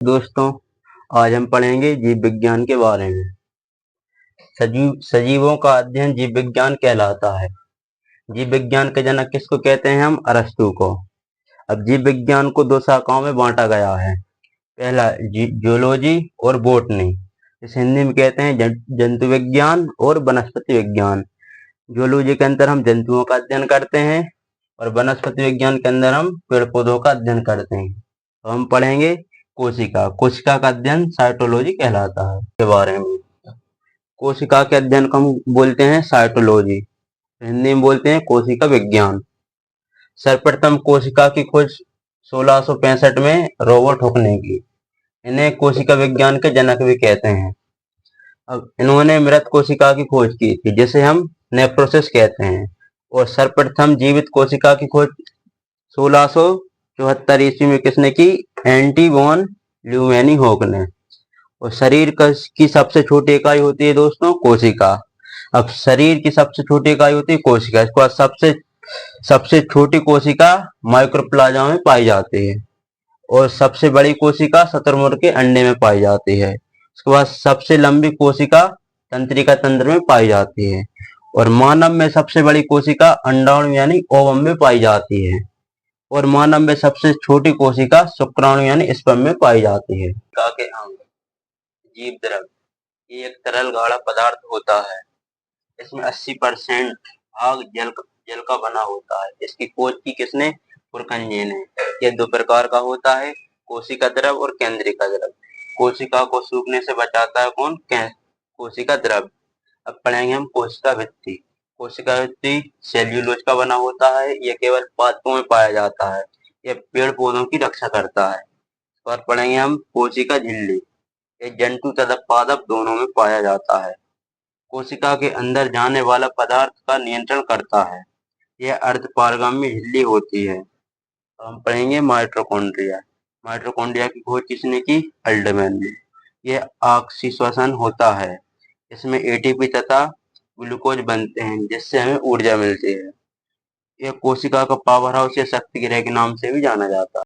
दोस्तों, आज हम पढ़ेंगे जीव विज्ञान के बारे में। सजीवों का अध्ययन जीव विज्ञान कहलाता है। जीव विज्ञान के जनक किसको कहते हैं? हम अरस्तु को। अब जीव विज्ञान को दो शाखाओं में बांटा गया है। पहला जूलॉजी और बॉटनी। इसे हिंदी में कहते हैं जंतु विज्ञान और वनस्पति विज्ञान। जूलॉजी के अंदर हम जंतुओं का अध्ययन करते हैं और वनस्पति विज्ञान के अंदर हम पेड़ पौधों का अध्ययन करते हैं। तो हम पढ़ेंगे कोशिका का अध्ययन साइटोलॉजी कहलाता है के बारे में। कोशिका के अध्ययन को हम बोलते हैं साइटोलॉजी, हिंदी में बोलते हैं कोशिका विज्ञान। सर्वप्रथम कोशिका की खोज 1665 में रॉबर्ट हुक ने की। इन्हें कोशिका विज्ञान के जनक भी कहते हैं। अब इन्होंने मृत कोशिका की खोज की थी, जिसे हम नेफ्रोसिस कहते हैं। और सर्वप्रथम जीवित कोशिका की खोज 1674 ईस्वी में किसने की? एंटी वॉन ल्यूवेनिहोक ने। और शरीर की सबसे छोटी इकाई होती है दोस्तों कोशिका। अब शरीर की सबसे छोटी इकाई होती है कोशिका। इसके बाद सबसे छोटी कोशिका माइक्रोप्लाज्मा में पाई जाती है और सबसे बड़ी कोशिका शुतुरमुर्ग के अंडे में पाई जाती है। उसके बाद सबसे लंबी कोशिका तंत्रिका तंत्र में पाई जाती है और मानव में सबसे बड़ी कोशिका अंडाणु यानी ओवम में पाई जाती है और मानव में सबसे छोटी कोशिका शुक्राणु यानी स्पर्म में पाई जाती है। के अंग जीव द्रव ये एक तरल गाढ़ा पदार्थ होता है। इसमें 80% भाग जल का बना होता है। इसकी खोज की किसने? पुरकंजे ने। यह दो प्रकार का होता है, कोशिका द्रव और केंद्रिका द्रव। कोशिका को सूखने से बचाता है कौन? कोशिका द्रव। अब पढ़ेंगे हम कोशिका भित्ति। कोशिका भित्ति सेल्यूलोज का बना होता है। यह केवल पादपों में पाया जाता है। यह पेड़ पौधों की रक्षा करता है। और पढ़ेंगे हम कोशिका झिल्ली। ये जंतु तथा पादप दोनों में पाया जाता है। कोशिका के अंदर जाने वाला पदार्थ का नियंत्रण करता है। यह अर्धपारगामी झिल्ली होती है। हम पढ़ेंगे माइटोकॉन्ड्रिया। माइटोकॉन्ड्रिया की खोज किसने की? अल्डमैन ने। यह आपसी श्वसन होता है। इसमें एटीपी तथा ग्लूकोज बनते हैं, जिससे हमें ऊर्जा मिलती है। यह कोशिका का पावर हाउस या शक्ति गृह के नाम से भी जाना जाता है।